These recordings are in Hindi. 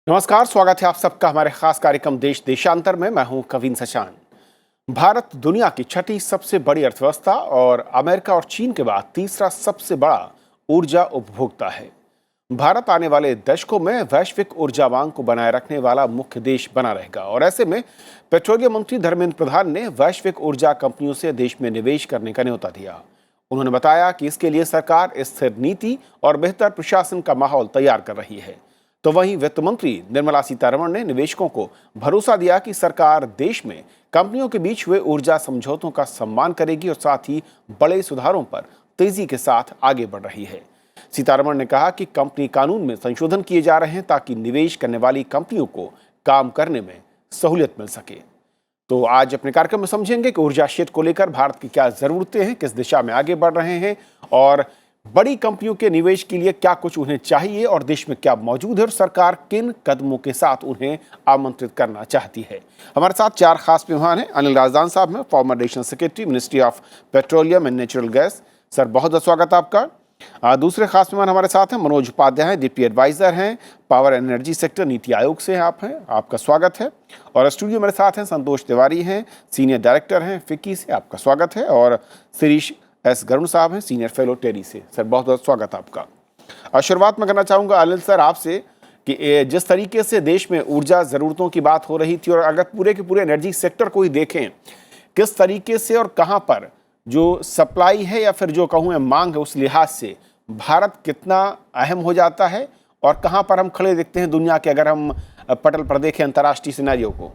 नमस्कार, स्वागत है आप सबका हमारे खास कार्यक्रम देश देशांतर में। मैं हूं कविन सचान। भारत दुनिया की छठी सबसे बड़ी अर्थव्यवस्था और अमेरिका और चीन के बाद तीसरा सबसे बड़ा ऊर्जा उपभोक्ता है। भारत आने वाले दशकों में वैश्विक ऊर्जा मांग को बनाए रखने वाला मुख्य देश बना रहेगा और ऐसे में पेट्रोलियम मंत्री धर्मेंद्र प्रधान ने वैश्विक ऊर्जा कंपनियों से देश में निवेश करने का न्योता दिया। उन्होंने बताया कि इसके लिए सरकार स्थिर नीति और बेहतर प्रशासन का माहौल तैयार कर रही है। तो वहीं वित्त मंत्री निर्मला सीतारमण ने निवेशकों को भरोसा दिया कि सरकार देश में कंपनियों के बीच हुए ऊर्जा समझौतों का सम्मान करेगी और साथ ही बड़े सुधारों पर तेजी के साथ आगे बढ़ रही है। सीतारमण ने कहा कि कंपनी कानून में संशोधन किए जा रहे हैं ताकि निवेश करने वाली कंपनियों को काम करने में सहूलियत मिल सके। तो आज अपने कार्यक्रम में समझेंगे कि ऊर्जा क्षेत्र को लेकर भारत की क्या जरूरतें हैं, किस दिशा में आगे बढ़ रहे हैं और बड़ी कंपनियों के निवेश के लिए क्या कुछ उन्हें चाहिए और देश में क्या मौजूद है और सरकार किन कदमों के साथ उन्हें आमंत्रित करना चाहती है। हमारे साथ चार खास मेहमान हैं। अनिल राजदान साहब हैं, farmer additional secretary, ministry of petroleum and natural gas. Sir, बहुत बहुत स्वागत है आपका। दूसरे खास मेहमान हमारे साथ हैं, मनोज उपाध्याय हैं, डिप्टी एडवाइजर हैं, power energy sector NITI Aayog से आप हैं, आपका स्वागत है। और स्टूडियो मेरे साथ हैं संतोष तिवारी हैं, सीनियर डायरेक्टर हैं फिक्की से, आपका स्वागत है। और शिरीष एस गरुण साहब हैं, सीनियर फेलो टेरी से। सर, बहुत बहुत स्वागत आपका। शुरुआत में करना चाहूँगा अनिल सर आपसे कि जिस तरीके से देश में ऊर्जा ज़रूरतों की बात हो रही थी और अगर पूरे के पूरे एनर्जी सेक्टर को ही देखें, किस तरीके से और कहाँ पर जो सप्लाई है या फिर जो कहूँ मैं मांग है, उस लिहाज से भारत कितना अहम हो जाता है और कहाँ पर हम खड़े देखते हैं दुनिया के, अगर हम पटल पर देखें अंतर्राष्ट्रीय सिनेरियो को?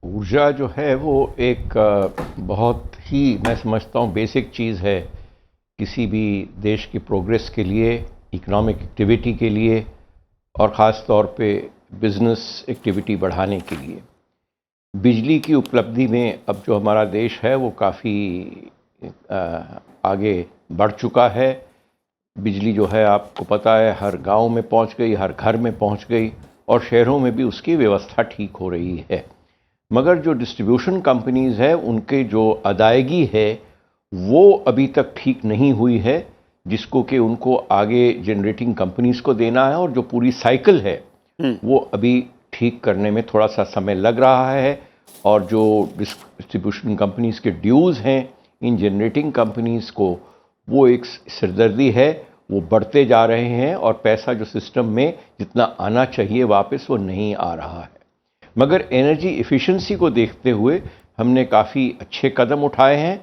ऊर्जा जो है वो एक बहुत ही, मैं समझता हूँ, बेसिक चीज़ है किसी भी देश की प्रोग्रेस के लिए, इकोनॉमिक एक्टिविटी के लिए और ख़ास तौर पे बिज़नेस एक्टिविटी बढ़ाने के लिए। बिजली की उपलब्धि में अब जो हमारा देश है वो काफ़ी आगे बढ़ चुका है। बिजली जो है आपको पता है हर गांव में पहुंच गई, हर घर में पहुंच गई और शहरों में भी उसकी व्यवस्था ठीक हो रही है। मगर जो डिस्ट्रीब्यूशन कंपनीज़ है उनके जो अदायगी है वो अभी तक ठीक नहीं हुई है, जिसको कि उनको आगे जनरेटिंग कंपनीज़ को देना है और जो पूरी साइकिल है वो अभी ठीक करने में थोड़ा सा समय लग रहा है। और जो डिस्ट्रीब्यूशन कंपनीज़ के ड्यूज़ हैं इन जनरेटिंग कंपनीज़ को, वो एक सिरदर्दी है, वो बढ़ते जा रहे हैं और पैसा जो सिस्टम में जितना आना चाहिए वापस वो नहीं आ रहा है। मगर एनर्जी एफिशिएंसी को देखते हुए हमने काफ़ी अच्छे कदम उठाए हैं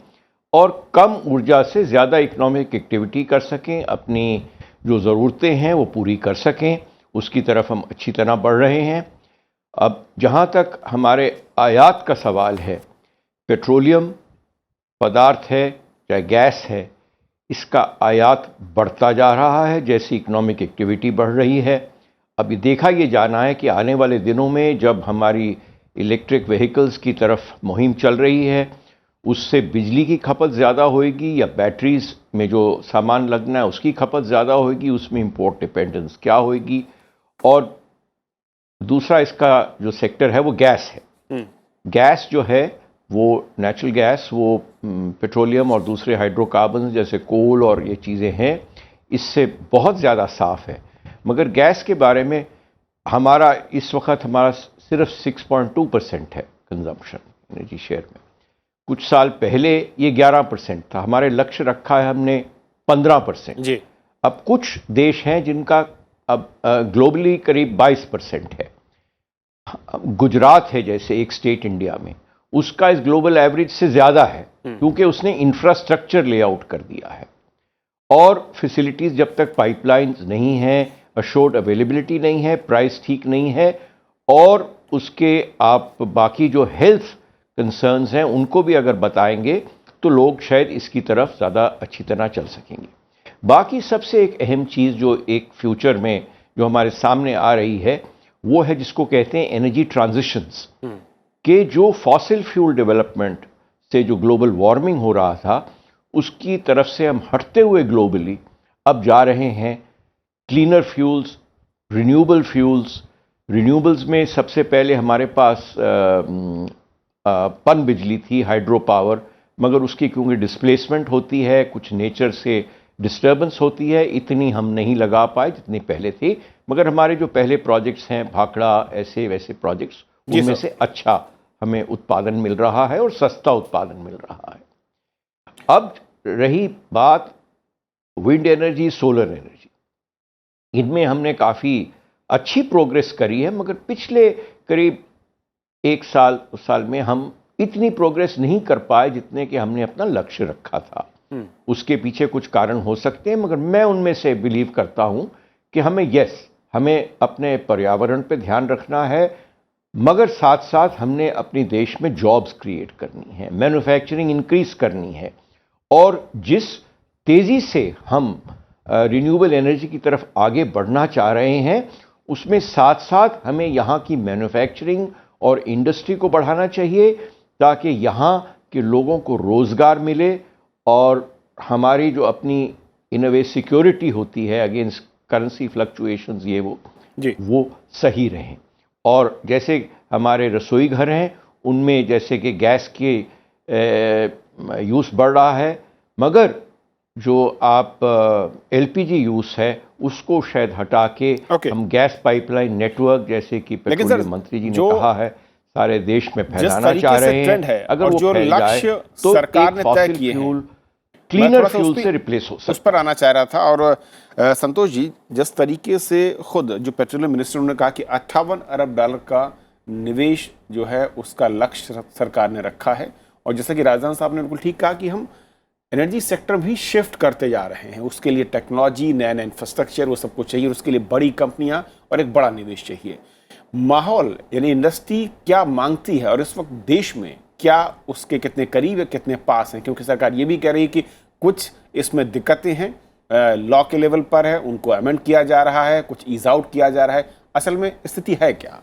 और कम ऊर्जा से ज़्यादा इकोनॉमिक एक्टिविटी कर सकें, अपनी जो ज़रूरतें हैं वो पूरी कर सकें, उसकी तरफ हम अच्छी तरह बढ़ रहे हैं। अब जहाँ तक हमारे आयात का सवाल है, पेट्रोलियम पदार्थ है चाहे गैस है, इसका आयात बढ़ता जा रहा है जैसी इकोनॉमिक एक्टिविटी बढ़ रही है। अभी देखा ये जाना है कि आने वाले दिनों में जब हमारी इलेक्ट्रिक व्हीकल्स की तरफ मुहिम चल रही है, उससे बिजली की खपत ज़्यादा होएगी या बैटरीज में जो सामान लगना है उसकी खपत ज़्यादा होएगी, उसमें इंपोर्ट डिपेंडेंस क्या होएगी। और दूसरा इसका जो सेक्टर है वो गैस है। गैस जो है वो नेचुरल गैस, वो पेट्रोलियम और दूसरे हाइड्रोकार्बन जैसे कोल और ये चीज़ें हैं, इससे बहुत ज़्यादा साफ़ है। मगर गैस के बारे में हमारा इस वक्त हमारा सिर्फ 6.2% है कंजम्पशन एनर्जी शेयर में। कुछ साल पहले ये 11% था। हमारे लक्ष्य रखा है हमने 15% जी। अब कुछ देश हैं जिनका अब ग्लोबली करीब 22% है। गुजरात है जैसे एक स्टेट इंडिया में, उसका इस ग्लोबल एवरेज से ज़्यादा है क्योंकि उसने इंफ्रास्ट्रक्चर लेआउट कर दिया है और फैसिलिटीज़ जब तक पाइपलाइंस नहीं है, अश्योर्ड अवेलेबिलिटी नहीं है, प्राइस ठीक नहीं है और उसके आप बाकी जो हेल्थ कंसर्न्स हैं उनको भी अगर बताएंगे तो लोग शायद इसकी तरफ ज़्यादा अच्छी तरह चल सकेंगे। बाकी सबसे एक अहम चीज़ जो एक फ्यूचर में जो हमारे सामने आ रही है वो है जिसको कहते हैं एनर्जी ट्रांजिशंस के, जो फॉसिल फ्यूल डेवलपमेंट से जो ग्लोबल वार्मिंग हो रहा था उसकी तरफ से हम हटते हुए ग्लोबली अब जा रहे हैं cleaner fuels, renewable fuels. Renewables में सबसे पहले हमारे पास पन बिजली थी, हाइड्रो पावर, मगर उसकी क्योंकि डिस्प्लेसमेंट होती है, कुछ नेचर से डिस्टर्बेंस होती है, इतनी हम नहीं लगा पाए जितनी पहले थी। मगर हमारे जो पहले प्रोजेक्ट्स हैं, भाखड़ा, ऐसे वैसे प्रोजेक्ट्स, उनमें से अच्छा हमें उत्पादन मिल रहा है और सस्ता उत्पादन मिल रहा है। अब रही बात विंड एनर्जी, सोलर एनर्जी, इनमें हमने काफ़ी अच्छी प्रोग्रेस करी है, मगर पिछले करीब 1 साल में हम इतनी प्रोग्रेस नहीं कर पाए जितने कि हमने अपना लक्ष्य रखा था। उसके पीछे कुछ कारण हो सकते हैं, मगर मैं उनमें से बिलीव करता हूं कि हमें अपने पर्यावरण पे ध्यान रखना है, मगर साथ साथ हमने अपने देश में जॉब्स क्रिएट करनी है, मैन्युफैक्चरिंग इंक्रीज करनी है। और जिस तेजी से हम रिन्यूएबल एनर्जी की तरफ आगे बढ़ना चाह रहे हैं, उसमें साथ साथ हमें यहाँ की मैन्युफैक्चरिंग और इंडस्ट्री को बढ़ाना चाहिए, ताकि यहाँ के लोगों को रोज़गार मिले और हमारी जो अपनी इन अ वे सिक्योरिटी होती है अगेंस्ट करेंसी फ्लक्चुएशंस, ये वो सही रहें। और जैसे हमारे रसोई घर हैं, उनमें जैसे कि गैस के यूज़ बढ़ रहा है, मगर जो आप एलपीजी यूज़ है उसको शायद हटा के हम गैस पाइपलाइन नेटवर्क, जैसे कि पेट्रोलियम मंत्री जी ने कहा है, सारे देश में फैलाना चाह रहे हैं। अगर वो फैल जाए तो सरकार ने तय किए फ्यूल क्लीनर फ्यूल से रिप्लेस हो सकता है। उस पर आना चाह रहा था। और संतोष जी, जिस तरीके से खुद जो पेट्रोलियम मिनिस्टर ने कहा कि 58 अरब डॉलर का निवेश जो है उसका लक्ष्य सरकार ने रखा है, और जैसा कि राजदान साहब ने बिल्कुल ठीक कहा कि हम एनर्जी सेक्टर भी शिफ्ट करते जा रहे हैं, उसके लिए टेक्नोलॉजी, नया इंफ्रास्ट्रक्चर, वो सब कुछ चाहिए, और उसके लिए बड़ी कंपनियां और एक बड़ा निवेश चाहिए। माहौल यानी इंडस्ट्री क्या मांगती है और इस वक्त देश में क्या उसके कितने करीब है, कितने पास हैं? क्योंकि सरकार ये भी कह रही है कि कुछ इसमें दिक्कतें हैं, लॉ के लेवल पर है, उनको अमेंड किया जा रहा है, कुछ ईज आउट किया जा रहा है। असल में स्थिति है क्या?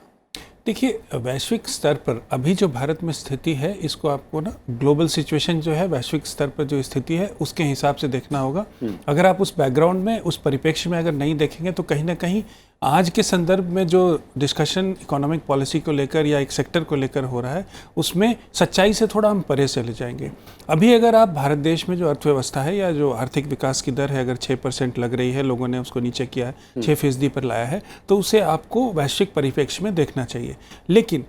देखिए, वैश्विक स्तर पर अभी जो भारत में स्थिति है, इसको आपको ना ग्लोबल सिचुएशन जो है, वैश्विक स्तर पर जो स्थिति है उसके हिसाब से देखना होगा। अगर आप उस बैकग्राउंड में, उस परिप्रेक्ष्य में अगर नहीं देखेंगे तो कहीं ना कहीं आज के संदर्भ में जो डिस्कशन इकोनॉमिक पॉलिसी को लेकर या एक सेक्टर को लेकर हो रहा है, उसमें सच्चाई से थोड़ा हम परे चले जाएंगे। अभी अगर आप भारत देश में जो अर्थव्यवस्था है या जो आर्थिक विकास की दर है, अगर 6% लग रही है, लोगों ने उसको नीचे किया है, 6% पर लाया है, तो उसे आपको वैश्विक परिप्रेक्ष्य में देखना चाहिए। लेकिन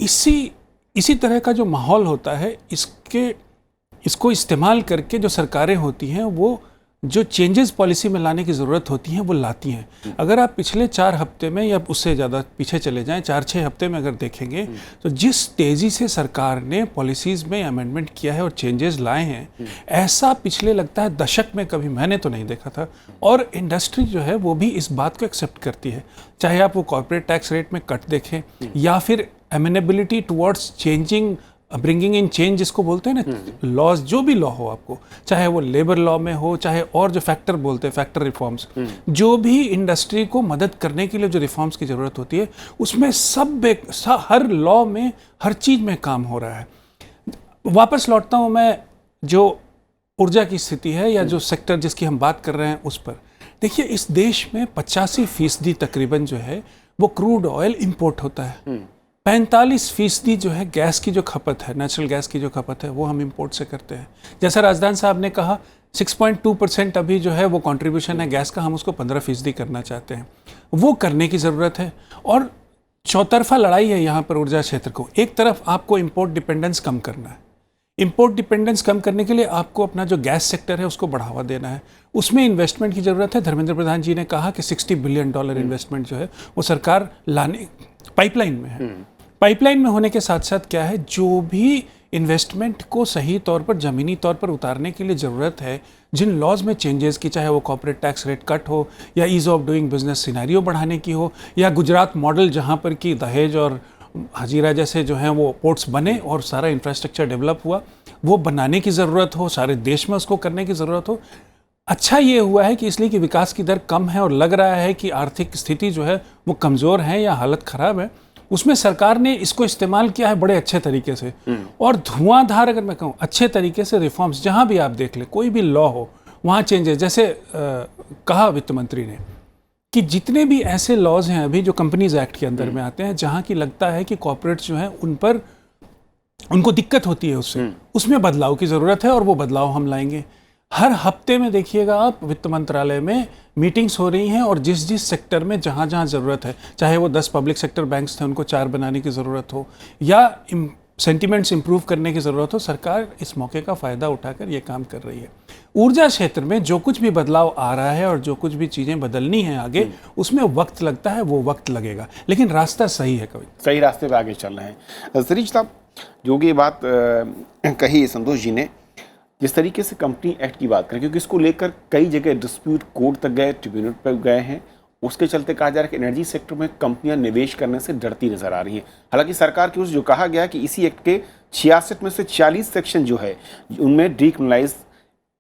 इसी तरह का जो माहौल होता है, इसको इस्तेमाल करके जो सरकारें होती हैं वो जो चेंजेस पॉलिसी में लाने की ज़रूरत होती हैं वो लाती हैं। अगर आप पिछले 4 हफ्ते में या उससे ज़्यादा पीछे चले जाएं, 4-6 हफ्ते में अगर देखेंगे, तो जिस तेज़ी से सरकार ने पॉलिसीज़ में अमेंडमेंट किया है और चेंजेस लाए हैं, ऐसा पिछले लगता है दशक में कभी मैंने तो नहीं देखा था। और इंडस्ट्री जो है वो भी इस बात को एक्सेप्ट करती है, चाहे आप वो कॉर्पोरेट टैक्स रेट में कट देखें या फिर amenability towards changing, bringing in change जिसको बोलते हैं ना, लॉज, जो भी लॉ हो आपको, चाहे वो लेबर लॉ में हो, चाहे और जो फैक्टर बोलते हैं, फैक्टर रिफॉर्म्स, जो भी इंडस्ट्री को मदद करने के लिए जो रिफॉर्म्स की ज़रूरत होती है, उसमें हर लॉ में हर चीज़ में काम हो रहा है। वापस लौटता हूँ मैं जो ऊर्जा की स्थिति है या जो सेक्टर जिसकी हम बात कर रहे हैं उस पर। देखिए, इस देश में 85% तकरीबन जो है वो क्रूड ऑयल इंपोर्ट होता है। 45% जो है गैस की जो खपत है, नेचुरल गैस की जो खपत है, वो हम इंपोर्ट से करते हैं। जैसा राजदान साहब ने कहा, 6.2% अभी जो है वो कंट्रीब्यूशन है गैस का, हम उसको 15% करना चाहते हैं। वो करने की ज़रूरत है। और चौतरफा लड़ाई है यहाँ पर ऊर्जा क्षेत्र को। एक तरफ आपको इंपोर्ट डिपेंडेंस कम करना है, इंपोर्ट डिपेंडेंस कम करने के लिए आपको अपना जो गैस सेक्टर है उसको बढ़ावा देना है, उसमें इन्वेस्टमेंट की ज़रूरत है। धर्मेंद्र प्रधान जी ने कहा कि $60 बिलियन इन्वेस्टमेंट जो है वो सरकार लाने पाइपलाइन में है। पाइपलाइन में होने के साथ साथ क्या है, जो भी इन्वेस्टमेंट को सही तौर पर, ज़मीनी तौर पर उतारने के लिए ज़रूरत है, जिन लॉज में चेंजेस की, चाहे वो कॉर्पोरेट टैक्स रेट कट हो या ease of doing business scenario बढ़ाने की हो, या गुजरात मॉडल जहाँ पर कि दहेज और हजीरा जैसे जो हैं वो पोर्ट्स बने और सारा इंफ्रास्ट्रक्चर डेवलप हुआ, वो बनाने की ज़रूरत हो, सारे देश में उसको करने की ज़रूरत हो। अच्छा ये हुआ है कि इसलिए कि विकास की दर कम है और लग रहा है कि आर्थिक स्थिति जो है वो कमज़ोर है या हालत ख़राब है, उसमें सरकार ने इसको इस्तेमाल किया है बड़े अच्छे तरीके से। और धुआंधार, अगर मैं कहूँ, अच्छे तरीके से रिफॉर्म्स, जहाँ भी आप देख लें, कोई भी लॉ हो वहाँ चेंजेस। जैसे कहा वित्त मंत्री ने कि जितने भी ऐसे लॉज हैं अभी जो कंपनीज एक्ट के अंदर में आते हैं, जहाँ की लगता है कि कॉर्पोरेट्स जो हैं उन पर उनको दिक्कत होती है उससे, उसमें बदलाव की ज़रूरत है और वो बदलाव हम लाएंगे। हर हफ्ते में देखिएगा आप, वित्त मंत्रालय में मीटिंग्स हो रही हैं और जिस जिस सेक्टर में जहाँ जहाँ ज़रूरत है, चाहे वो 10 पब्लिक सेक्टर बैंक्स थे उनको 4 बनाने की ज़रूरत हो या सेंटिमेंट्स इंप्रूव करने की ज़रूरत हो, सरकार इस मौके का फ़ायदा उठाकर ये काम कर रही है। ऊर्जा क्षेत्र में जो कुछ भी बदलाव आ रहा है और जो कुछ भी चीज़ें बदलनी है आगे, उसमें वक्त लगता है, वो वक्त लगेगा, लेकिन रास्ता सही है, कभी सही रास्ते पे आगे चल रहे हैं। सरीज साहब, जो कि ये बात कही संतोष जी ने, जिस तरीके से कंपनी एक्ट की बात करें, क्योंकि इसको लेकर कई जगह डिस्प्यूट कोर्ट तक गए, ट्रिब्यूनल पर गए हैं, उसके चलते कहा जा रहा है कि एनर्जी सेक्टर में कंपनियां निवेश करने से डरती नजर आ रही हैं। हालांकि सरकार की ओर से जो कहा गया कि इसी एक्ट के 66 में से 40 सेक्शन जो है उनमें डीक्रिमिनलाइज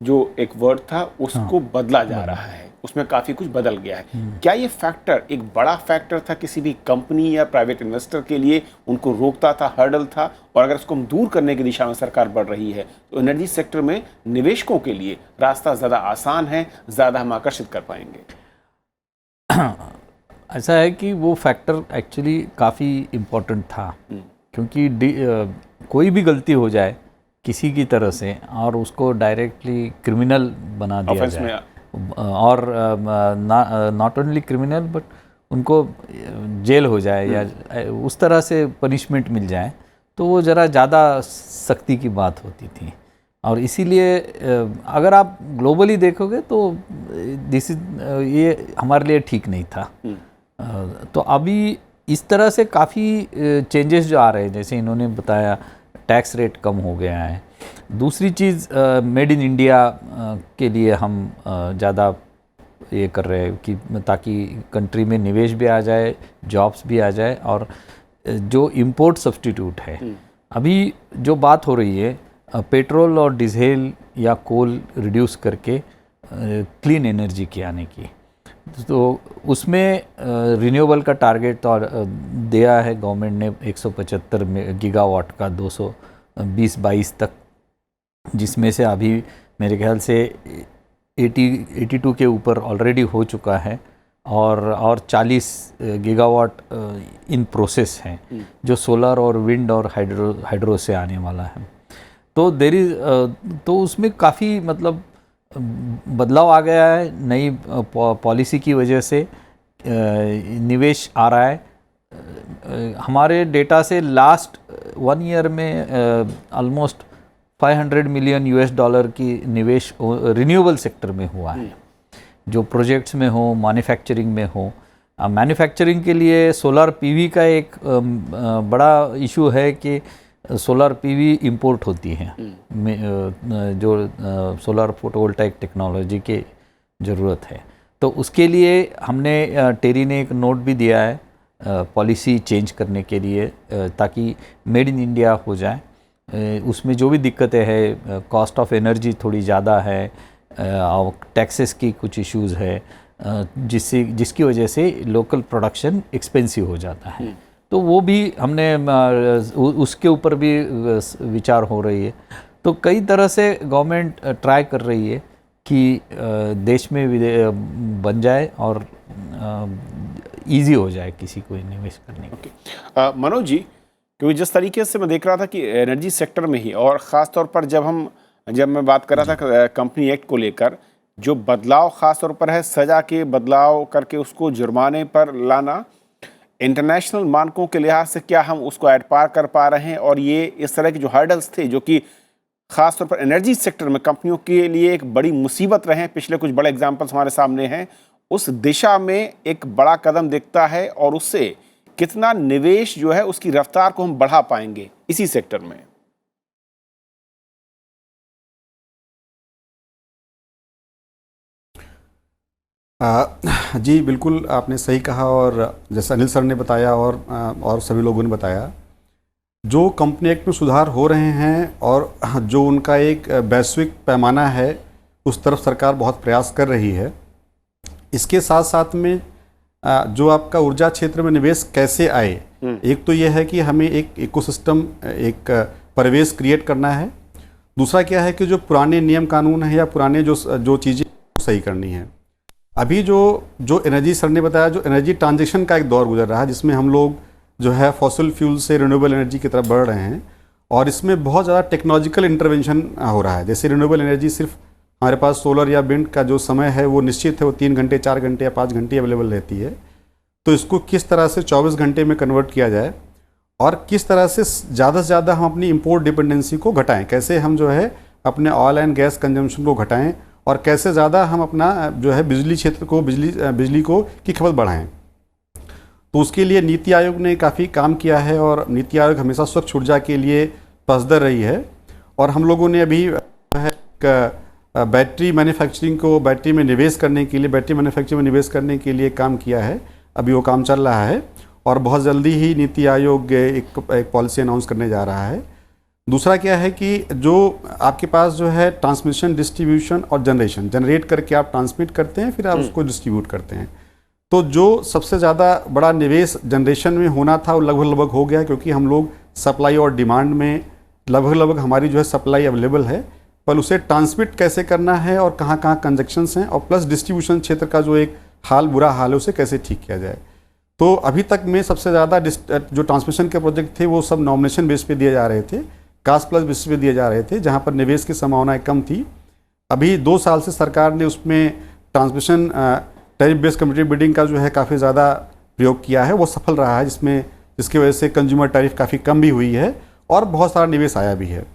जो एक वर्ड था उसको बदला जा रहा है, उसमें काफी कुछ बदल गया है। क्या ये फैक्टर एक बड़ा फैक्टर था किसी भी कंपनी या प्राइवेट इन्वेस्टर के लिए, उनको रोकता था, हर्डल था, और अगर इसको हम दूर करने की दिशा में सरकार बढ़ रही है तो एनर्जी सेक्टर में निवेशकों के लिए रास्ता ज्यादा आसान है, ज्यादा हम आकर्षित कर पाएंगे? ऐसा है कि वो फैक्टर एक्चुअली काफ़ी इम्पोर्टेंट था, क्योंकि कोई भी गलती हो जाए किसी की तरह से और उसको डायरेक्टली क्रिमिनल बना दिया जाए, और नॉट ओनली क्रिमिनल बट उनको जेल हो जाए या उस तरह से पनिशमेंट मिल जाए, तो वो ज़रा ज़्यादा सख्ती की बात होती थी। और इसीलिए अगर आप ग्लोबली देखोगे तो ये हमारे लिए ठीक नहीं था। तो अभी इस तरह से काफ़ी चेंजेस जो आ रहे हैं, जैसे इन्होंने बताया टैक्स रेट कम हो गया है। दूसरी चीज़, मेड इन इंडिया के लिए हम ज़्यादा ये कर रहे हैं कि ताकि कंट्री में निवेश भी आ जाए, जॉब्स भी आ जाए, और जो इंपोर्ट सब्स्टिट्यूट है, अभी जो बात हो रही है पेट्रोल और डीजल या कोल रिड्यूस करके क्लीन एनर्जी की आने की, तो उसमें रिन्यूएबल का टारगेट और दिया है गवर्नमेंट ने 175 गीगावाट का 2020-22 तक, जिसमें से अभी मेरे ख्याल से 82 के ऊपर ऑलरेडी हो चुका है, और 40 गीगावाट इन प्रोसेस हैं जो सोलर और विंड और हाइड्रो से आने वाला है। तो तो उसमें काफ़ी मतलब बदलाव आ गया है, नई पॉलिसी की वजह से निवेश आ रहा है। हमारे डेटा से लास्ट 1 ईयर में ऑलमोस्ट $500 मिलियन की निवेश रिन्यूएबल सेक्टर में हुआ है, जो प्रोजेक्ट्स में हो, मैन्युफैक्चरिंग में हो। मैन्युफैक्चरिंग के लिए सोलर पीवी का एक बड़ा इशू है कि सोलर पीवी इंपोर्ट होती हैं, जो सोलर फोटोवोल्टाइक टेक्नोलॉजी की ज़रूरत है। तो उसके लिए हमने टेरी ने एक नोट भी दिया है पॉलिसी चेंज करने के लिए, ताकि मेड इन इंडिया हो जाए। उसमें जो भी दिक्कतें हैं, कॉस्ट ऑफ एनर्जी थोड़ी ज़्यादा है, और टैक्सेस की कुछ इश्यूज़ है, जिसकी वजह से लोकल प्रोडक्शन एक्सपेंसिव हो जाता है। तो वो भी हमने उसके ऊपर भी विचार हो रही है। तो कई तरह से गवर्नमेंट ट्राई कर रही है कि देश में बन जाए और इजी हो जाए किसी को निवेश करने की। मनोज जी, क्योंकि जिस तरीके से मैं देख रहा था कि एनर्जी सेक्टर में ही, और ख़ास तौर पर जब मैं बात कर रहा था कंपनी एक्ट को लेकर, जो बदलाव ख़ास तौर पर है सज़ा के बदलाव करके उसको जुर्माने पर लाना, इंटरनेशनल मानकों के लिहाज से क्या हम उसको एड पार कर पा रहे हैं? और ये इस तरह के जो हर्डल्स थे जो कि खास तौर पर एनर्जी सेक्टर में कंपनियों के लिए एक बड़ी मुसीबत रहे हैं, पिछले कुछ बड़े एग्जांपल्स हमारे सामने हैं, उस दिशा में एक बड़ा कदम दिखता है, और उससे कितना निवेश जो है उसकी रफ्तार को हम बढ़ा पाएंगे इसी सेक्टर में? जी बिल्कुल, आपने सही कहा, और जैसा अनिल सर ने बताया और सभी लोगों ने बताया, जो कंपनी एक्ट में सुधार हो रहे हैं और जो उनका एक वैश्विक पैमाना है, उस तरफ सरकार बहुत प्रयास कर रही है। इसके साथ साथ में जो आपका ऊर्जा क्षेत्र में निवेश कैसे आए, एक तो यह है कि हमें एक इकोसिस्टम, एक परिवेश क्रिएट करना है। दूसरा क्या है कि जो पुराने नियम कानून है या पुराने जो चीज़ें सही करनी है। अभी जो एनर्जी सर ने बताया, जो एनर्जी ट्रांजिशन का एक दौर गुजर रहा है, जिसमें हम लोग जो है फॉसिल फ्यूल से रिन्यूएबल एनर्जी की तरफ बढ़ रहे हैं, और इसमें बहुत ज़्यादा टेक्नोलॉजिकल इंटरवेंशन हो रहा है। जैसे रिन्यूएबल एनर्जी सिर्फ हमारे पास सोलर या विंड का जो समय है वो निश्चित है, वो 3 घंटे 4 घंटे या 5 घंटे अवेलेबल रहती है। तो इसको किस तरह से 24 घंटे में कन्वर्ट किया जाए और किस तरह से ज़्यादा से ज़्यादा हम अपनी इंपोर्ट डिपेंडेंसी को घटाएं, कैसे हम जो है अपने ऑयल एंड गैस कंजम्पशन को घटाएं और कैसे ज़्यादा हम अपना जो है बिजली क्षेत्र को बिजली को की खपत बढ़ाएं। तो उसके लिए नीति आयोग ने काफ़ी काम किया है और नीति आयोग हमेशा स्वच्छ ऊर्जा के लिए पसंद रही है। और हम लोगों ने अभी बैटरी मैन्युफैक्चरिंग को बैटरी में निवेश करने के लिए बैटरी मैन्युफैक्चरिंग में निवेश करने के लिए काम किया है। अभी वो काम चल रहा है और बहुत जल्दी ही नीति आयोग एक पॉलिसी अनाउंस करने जा रहा है। दूसरा क्या है कि जो आपके पास जो है ट्रांसमिशन, डिस्ट्रीब्यूशन और जनरेशन, जनरेट करके आप ट्रांसमिट करते हैं, फिर आप उसको डिस्ट्रीब्यूट करते हैं। तो जो सबसे ज़्यादा बड़ा निवेश जनरेशन में होना था वो लगभग हो गया, क्योंकि हम लोग सप्लाई और डिमांड में लगभग हमारी जो है सप्लाई अवेलेबल है, पर उसे ट्रांसमिट कैसे करना है और कहाँ कहाँ कंजक्शंस हैं और प्लस डिस्ट्रीब्यूशन क्षेत्र का जो एक बुरा हाल है उसे कैसे ठीक किया जाए। तो अभी तक में सबसे ज़्यादा जो ट्रांसमिशन के प्रोजेक्ट थे वो सब नॉमिनेशन बेस पे दिए जा रहे थे, कास्ट प्लस बेस पे दिए जा रहे थे, जहाँ पर निवेश की संभावनाएं कम थी। अभी 2 साल से सरकार ने उसमें transmission tariff based competitive bidding का जो है काफ़ी ज़्यादा प्रयोग किया है, वो सफल रहा है, जिसकी वजह से कंज्यूमर टैरिफ काफ़ी कम भी हुई है और बहुत सारा निवेश आया भी है।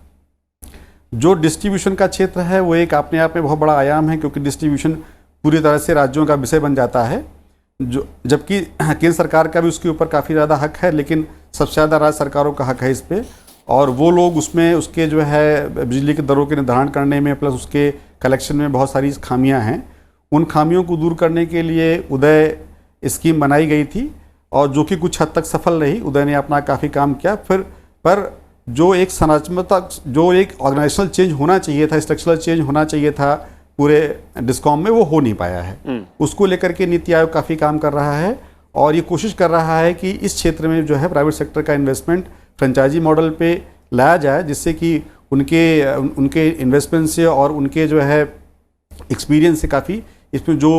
जो डिस्ट्रीब्यूशन का क्षेत्र है वो एक अपने आप में बहुत बड़ा आयाम है, क्योंकि डिस्ट्रीब्यूशन पूरी तरह से राज्यों का विषय बन जाता है, जो जबकि केंद्र सरकार का भी उसके ऊपर काफ़ी ज़्यादा हक है, लेकिन सबसे ज़्यादा राज्य सरकारों का हक है इस पर। और वो लोग उसमें उसके जो है बिजली के दरों के निर्धारण करने में प्लस उसके कलेक्शन में बहुत सारी खामियां हैं। उन खामियों को दूर करने के लिए उदय स्कीम बनाई गई थी और जो कि कुछ हद तक सफल रही। उदय ने अपना काफ़ी काम किया, पर जो एक संरचनात्मक, जो एक ऑर्गेनाइजेशनल चेंज होना चाहिए था, स्ट्रक्चरल चेंज होना चाहिए था पूरे डिस्कॉम में, वो हो नहीं पाया है। उसको लेकर के नीति आयोग काफ़ी काम कर रहा है और ये कोशिश कर रहा है कि इस क्षेत्र में जो है प्राइवेट सेक्टर का इन्वेस्टमेंट फ्रेंचाइजी मॉडल पे लाया जाए, जिससे कि उनके इन्वेस्टमेंट से और उनके जो है एक्सपीरियंस से काफ़ी इसमें जो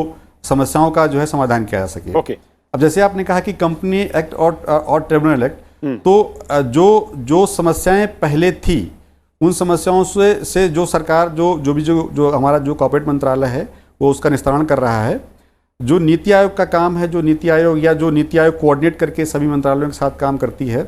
समस्याओं का जो है समाधान किया जा सके। अब जैसे आपने कहा कि कंपनी एक्ट और ट्रिब्यूनल एक्ट, तो जो समस्याएं पहले थी उन समस्याओं से जो सरकार जो हमारा जो कॉर्पोरेट मंत्रालय है वो उसका निस्तारण कर रहा है। जो नीति आयोग का काम है, जो नीति आयोग कोऑर्डिनेट करके सभी मंत्रालयों के साथ काम करती है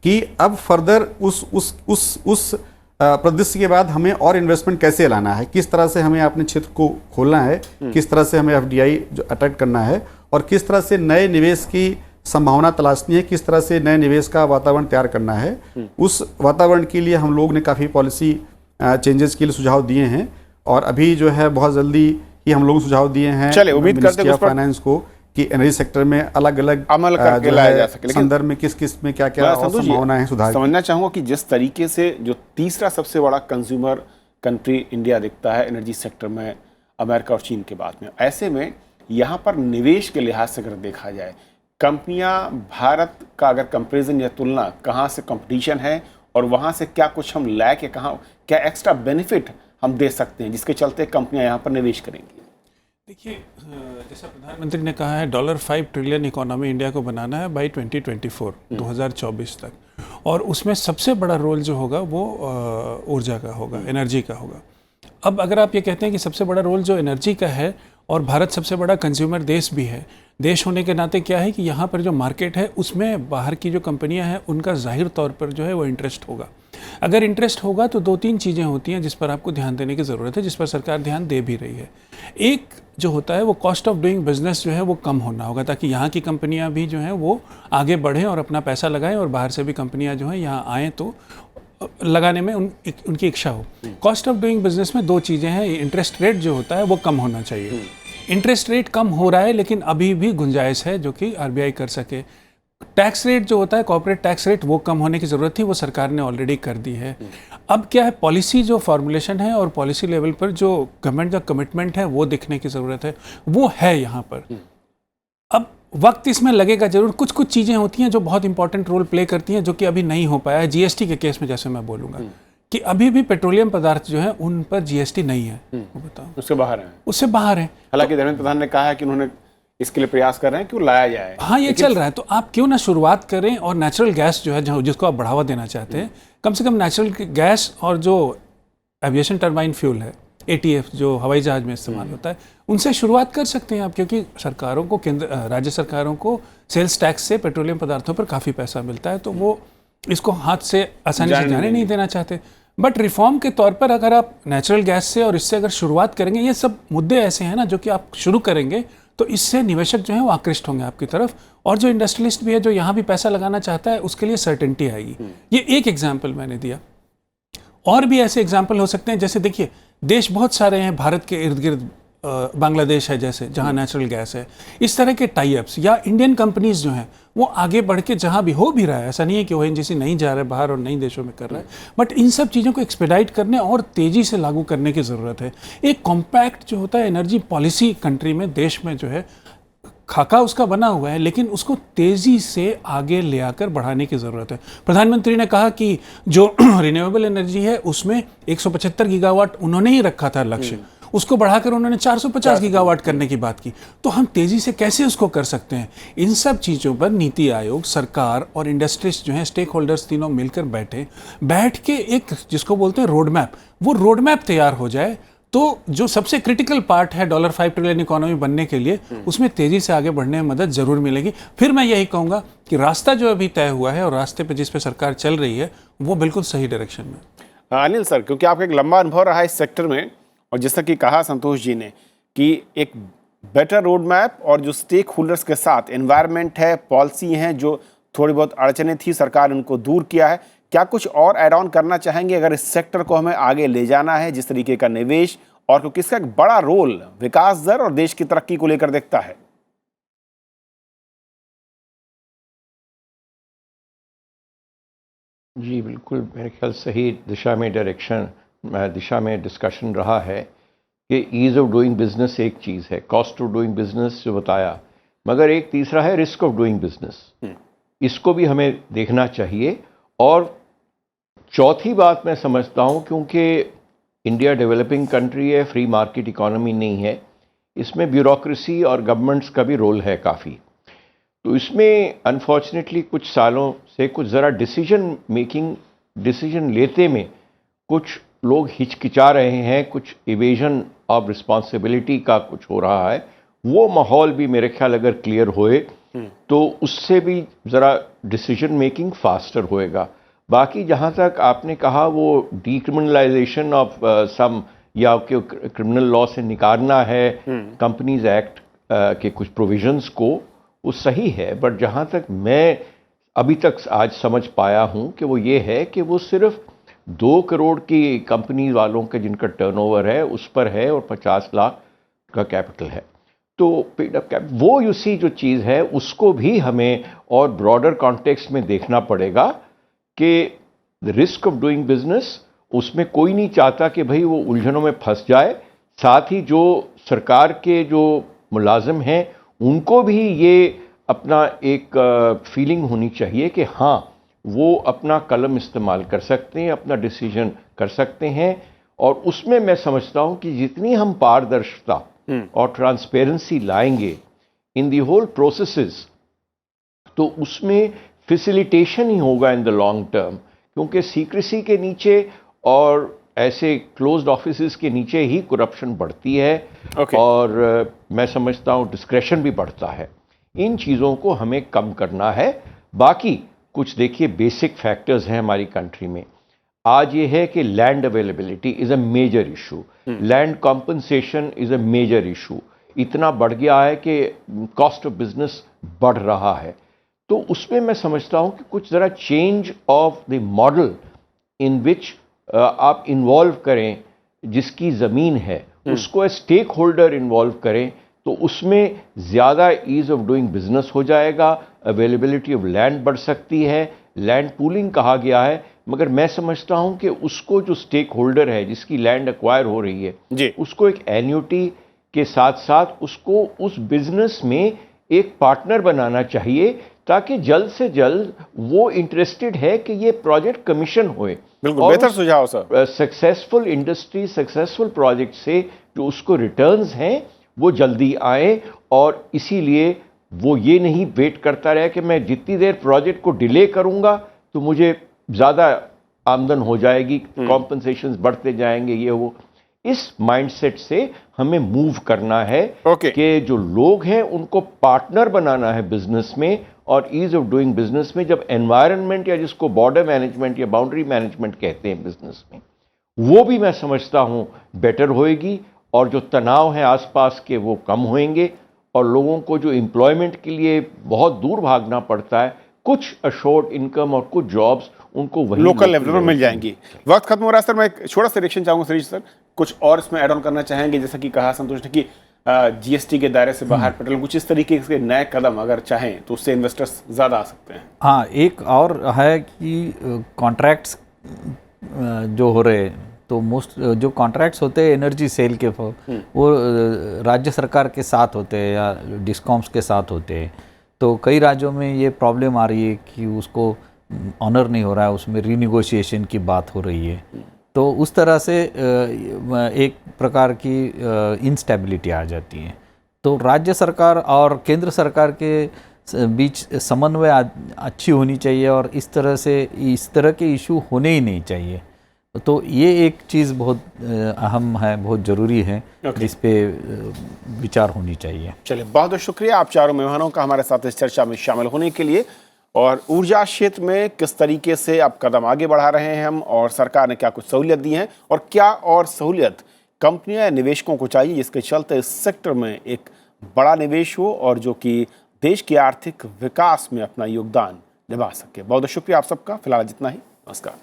कि अब फर्दर उस परिदृश्य के बाद हमें और इन्वेस्टमेंट कैसे लाना है, किस तरह से हमें अपने क्षेत्र को खोलना है, किस तरह से हमें FDI जो अट्रैक्ट करना है और किस तरह से नए निवेश की संभावना तलाशनी है, किस तरह से नए निवेश का वातावरण तैयार करना है। उस वातावरण के लिए हम लोग ने काफ़ी पॉलिसी चेंजेस के लिए सुझाव दिए हैं और अभी जो है बहुत जल्दी ही हम लोग सुझाव दिए हैं। चलिए, उम्मीद करते हैं फाइनेंस को कि एनर्जी सेक्टर में अलग अलग अमल करके लाया जा सके। लेकिन संदर्भ में किस में क्या क्या संभावनाएं सुधार। समझना चाहूँगा कि जिस तरीके से जो तीसरा सबसे बड़ा कंज्यूमर कंट्री इंडिया दिखता है एनर्जी सेक्टर में अमेरिका और चीन के बाद में, ऐसे में यहाँ पर निवेश के लिहाज से अगर देखा जाए, कंपनियां भारत का अगर कंपेरिजन या तुलना, कहाँ से कंपटीशन है और वहाँ से क्या कुछ हम ला के कहाँ क्या एक्स्ट्रा बेनिफिट हम दे सकते हैं जिसके चलते कंपनियां यहाँ पर निवेश करेंगी। देखिए, जैसा प्रधानमंत्री ने कहा है $5 ट्रिलियन इकोनॉमी इंडिया को बनाना है बाई 2024 2024 तक, और उसमें सबसे बड़ा रोल जो होगा वो ऊर्जा का होगा, एनर्जी का होगा। अब अगर आप ये कहते हैं कि सबसे बड़ा रोल जो एनर्जी का है और भारत सबसे बड़ा कंज्यूमर देश भी है, देश होने के नाते क्या है कि यहाँ पर जो मार्केट है उसमें बाहर की जो कंपनियाँ हैं उनका जाहिर तौर पर जो है वो इंटरेस्ट होगा। अगर इंटरेस्ट होगा तो 2-3 चीज़ें होती हैं जिस पर आपको ध्यान देने की ज़रूरत है, जिस पर सरकार ध्यान दे भी रही है। एक जो होता है वो कॉस्ट ऑफ डूइंग बिजनेस जो है वो कम होना होगा, ताकि यहाँ की कंपनियाँ भी जो हैं वो आगे बढ़ें और अपना पैसा लगाएं और बाहर से भी कंपनियाँ जो हैं यहाँ आएँ तो लगाने में उनकी इच्छा हो। कॉस्ट ऑफ डूइंग बिजनेस में 2 चीज़ें हैं। इंटरेस्ट रेट जो होता है वो कम होना चाहिए। इंटरेस्ट रेट कम हो रहा है लेकिन अभी भी गुंजाइश है जो कि RBI कर सके। टैक्स रेट जो होता है, कॉर्पोरेट टैक्स रेट, वो कम होने की ज़रूरत थी, वो सरकार ने ऑलरेडी कर दी है। अब क्या है, पॉलिसी जो फॉर्मुलेशन है और पॉलिसी लेवल पर जो गवर्नमेंट का कमिटमेंट है वो देखने की ज़रूरत है, वो है यहाँ पर। अब वक्त इसमें लगेगा जरूर। कुछ चीज़ें होती हैं जो बहुत इंपॉर्टेंट रोल प्ले करती हैं जो कि अभी नहीं हो पाया है। GST के केस में जैसे मैं बोलूँगा कि अभी भी पेट्रोलियम पदार्थ जो है उन पर GST नहीं है, वो बताओ, उससे बाहर है, उससे बाहर है। हालांकि धर्मेंद्र प्रधान ने कहा है कि उन्होंने इसके लिए प्रयास कर रहे हैं कि वो लाया जाए। हाँ, ये चल रहा है। तो आप क्यों ना शुरुआत करें और नेचुरल गैस जो है जिसको आप बढ़ावा देना चाहते हैं, कम से कम नेचुरल गैस और जो एविएशन टर्बाइन फ्यूल है, ATF जो हवाई जहाज में इस्तेमाल होता है, उनसे शुरुआत कर सकते हैं आप, क्योंकि सरकारों को राज्य सरकारों को सेल्स टैक्स से पेट्रोलियम पदार्थों पर काफ़ी पैसा मिलता है, तो वो इसको हाथ से आसानी से जाने नहीं देना चाहते। बट रिफॉर्म के तौर पर अगर आप नेचुरल गैस से और इससे अगर शुरुआत करेंगे, ये सब मुद्दे ऐसे हैं ना जो कि आप शुरू करेंगे तो इससे निवेशक जो है वो आकृष्ट होंगे आपकी तरफ, और जो इंडस्ट्रियलिस्ट भी है जो यहाँ भी पैसा लगाना चाहता है उसके लिए सर्टेनिटी आएगी। ये एक एग्जाम्पल मैंने दिया, और भी ऐसे एग्जाम्पल हो सकते हैं। जैसे देखिए, देश बहुत सारे हैं भारत के इर्द गिर्द, बांग्लादेश है जैसे, जहाँ नेचुरल गैस है। इस तरह के टाई अप्स या इंडियन कंपनीज जो हैं वो आगे बढ़ के जहाँ भी हो भी रहा है, ऐसा नहीं है कि ONGC नहीं जा रहा है बाहर और नई देशों में कर रहा है, बट इन सब चीज़ों को एक्सपेडाइट करने और तेज़ी से लागू करने की ज़रूरत है। एक कॉम्पैक्ट जो होता है एनर्जी पॉलिसी कंट्री में, देश में जो है खाका उसका बना हुआ है, लेकिन उसको तेज़ी से आगे ले आकर बढ़ाने की ज़रूरत है। प्रधानमंत्री ने कहा कि जो रिन्यूएबल एनर्जी है उसमें 175 गीगावाट उन्होंने ही रखा था लक्ष्य, उसको बढ़ाकर उन्होंने 450 गीगावाट करने की बात की। तो हम तेज़ी से कैसे उसको कर सकते हैं? इन सब चीज़ों पर नीति आयोग, सरकार और इंडस्ट्रीज जो हैं, स्टेक होल्डर्स तीनों मिलकर बैठ के एक जिसको बोलते हैं रोड मैप, वो रोड मैप तैयार हो जाए तो जो सबसे क्रिटिकल पार्ट है $5 ट्रिलियन इकोनॉमी बनने के लिए, उसमें तेज़ी से आगे बढ़ने में मदद ज़रूर मिलेगी। फिर मैं यही कहूँगा कि रास्ता जो अभी तय हुआ है और रास्ते पे जिस पे सरकार चल रही है वो बिल्कुल सही डायरेक्शन में। अनिल सर, क्योंकि आपका एक लंबा अनुभव रहा है इस सेक्टर में, और जैसा कि कहा संतोष जी ने कि एक बेटर रोड मैप और जो स्टेक होल्डर्स के साथ एनवायरनमेंट है, पॉलिसी हैं, जो थोड़ी बहुत अड़चनें थी सरकार ने उनको दूर किया है। क्या कुछ और ऐड ऑन करना चाहेंगे अगर इस सेक्टर को हमें आगे ले जाना है, जिस तरीके का निवेश और क्योंकि इसका एक बड़ा रोल विकास दर और देश की तरक्की को लेकर दिखता है? जी बिल्कुल, मेरे ख्याल सही दिशा में डिस्कशन रहा है कि ईज़ ऑफ डूइंग बिजनेस एक चीज़ है, कॉस्ट ऑफ डूइंग बिजनेस जो बताया, मगर एक तीसरा है रिस्क ऑफ डूइंग बिजनेस। इसको भी हमें देखना चाहिए। और चौथी बात मैं समझता हूँ, क्योंकि इंडिया डेवलपिंग कंट्री है, फ्री मार्केट इकोनॉमी नहीं है, इसमें ब्यूरोक्रेसी और गवर्नमेंट्स का भी रोल है काफ़ी। तो इसमें अनफॉर्चुनेटली कुछ सालों से कुछ ज़रा डिसीजन लेते में कुछ लोग हिचकिचा रहे हैं, कुछ इवेजन ऑफ रिस्पॉन्सिबिलिटी का कुछ हो रहा है। वो माहौल भी मेरे ख्याल अगर क्लियर होए तो उससे भी ज़रा डिसीजन मेकिंग फास्टर होएगा। बाकी जहाँ तक आपने कहा वो डीक्रिमिनलाइजेशन ऑफ सम या क्रिमिनल लॉ से निकालना है कंपनीज एक्ट के कुछ प्रोविजंस को, वो सही है। बट जहाँ तक मैं अभी तक आज समझ पाया हूँ कि वो ये है कि वो सिर्फ 2 करोड़ की कंपनी वालों के जिनका टर्नओवर है उस पर है और 50 लाख का कैपिटल है। तो वो यूसी जो चीज़ है उसको भी हमें और ब्रॉडर कॉन्टेक्स्ट में देखना पड़ेगा कि रिस्क ऑफ डूइंग बिजनेस, उसमें कोई नहीं चाहता कि भाई वो उलझनों में फंस जाए। साथ ही जो सरकार के जो मुलाजिम हैं उनको भी ये अपना एक फीलिंग होनी चाहिए कि हाँ वो अपना कलम इस्तेमाल कर सकते हैं, अपना डिसीजन कर सकते हैं। और उसमें मैं समझता हूँ कि जितनी हम पारदर्शिता और ट्रांसपेरेंसी लाएंगे इन दी होल प्रोसेसेस, तो उसमें फैसिलिटेशन ही होगा इन द लॉन्ग टर्म। क्योंकि सीक्रेसी के नीचे और ऐसे क्लोज्ड ऑफिसेस के नीचे ही करप्शन बढ़ती है। और मैं समझता हूँ डिस्क्रेशन भी बढ़ता है। इन चीज़ों को हमें कम करना है। बाकी कुछ देखिए बेसिक फैक्टर्स हैं हमारी कंट्री में। आज ये है कि land availability is a major issue, land compensation is a major issue. इतना बढ़ गया है कि कॉस्ट ऑफ बिजनेस बढ़ रहा है। तो उसमें मैं समझता हूँ कि कुछ ज़रा चेंज ऑफ द मॉडल इन विच आप इन्वॉल्व करें, जिसकी ज़मीन है उसको स्टेक होल्डर इन्वॉल्व करें, तो उसमें ज़्यादा ईज़ ऑफ डूइंग बिजनेस हो जाएगा। अवेलेबिलिटी ऑफ लैंड बढ़ सकती है, लैंड पूलिंग कहा गया है, मगर मैं समझता हूं कि उसको जो स्टेक होल्डर है जिसकी लैंड एक्वायर हो रही है उसको एक एन्युटी के साथ साथ उसको उस बिजनेस में एक पार्टनर बनाना चाहिए, ताकि जल्द से जल्द वो इंटरेस्टेड है कि ये प्रोजेक्ट कमीशन होए। बिल्कुल बेहतर सुझाव sir. Successful industry, successful project से जो उसको रिटर्न्स हैं वो जल्दी आए। और इसीलिए वो ये नहीं वेट करता रहे कि मैं जितनी देर प्रोजेक्ट को डिले करूंगा तो मुझे ज़्यादा आमदन हो जाएगी, कॉम्पनसेशंस बढ़ते जाएंगे, ये वो। इस माइंडसेट से हमें मूव करना है कि जो लोग हैं उनको पार्टनर बनाना है बिजनेस में और ईज ऑफ डूइंग बिजनेस में। जब एनवायरनमेंट या जिसको बॉर्डर मैनेजमेंट या बाउंड्री मैनेजमेंट कहते हैं बिजनेस में, वो भी मैं समझता हूँ बेटर होएगी और जो तनाव है आसपास के वो कम होंगे और लोगों को जो एम्प्लॉयमेंट के लिए बहुत दूर भागना पड़ता है, कुछ अशोर्ड इनकम और कुछ जॉब्स उनको वही लोकल लेवल पर मिल जाएंगी। वक्त खत्म हो रहा है सर, मैं एक छोटा सा रिएक्शन चाहूंगा सरीश सर, कुछ और इसमें ऐड ऑन करना चाहेंगे? जैसा कि कहा संतोष ने कि जीएसटी के दायरे से बाहर पेट्रोल, कुछ इस तरीके के नए कदम अगर चाहें तो उससे इन्वेस्टर्स ज़्यादा आ सकते हैं। हाँ, एक और है कि कॉन्ट्रैक्ट्स जो हो रहे, तो मोस्ट जो कॉन्ट्रैक्ट्स होते हैं एनर्जी सेल के, वो राज्य सरकार के साथ होते हैं या डिस्कॉम्स के साथ होते हैं। तो कई राज्यों में ये प्रॉब्लम आ रही है कि उसको ऑनर नहीं हो रहा है, उसमें रीनिगोशिएशन की बात हो रही है। तो उस तरह से एक प्रकार की इंस्टेबिलिटी आ जाती है। तो राज्य सरकार और केंद्र सरकार के बीच समन्वय अच्छी होनी चाहिए और इस तरह के इशू होने ही नहीं चाहिए। तो ये एक चीज़ बहुत अहम है, बहुत ज़रूरी है, जिस पे विचार होनी चाहिए। चलिए, बहुत बहुत शुक्रिया आप चारों मेहमानों का हमारे साथ इस चर्चा में शामिल होने के लिए। और ऊर्जा क्षेत्र में किस तरीके से अब कदम आगे बढ़ा रहे हैं हम, और सरकार ने क्या कुछ सहूलियत दी हैं और क्या और सहूलियत कंपनियां या निवेशकों को चाहिए जिसके चलते इस सेक्टर में एक बड़ा निवेश हो और जो कि देश के आर्थिक विकास में अपना योगदान निभा सके। बहुत बहुत शुक्रिया आप सबका। फिलहाल जितना ही, नमस्कार।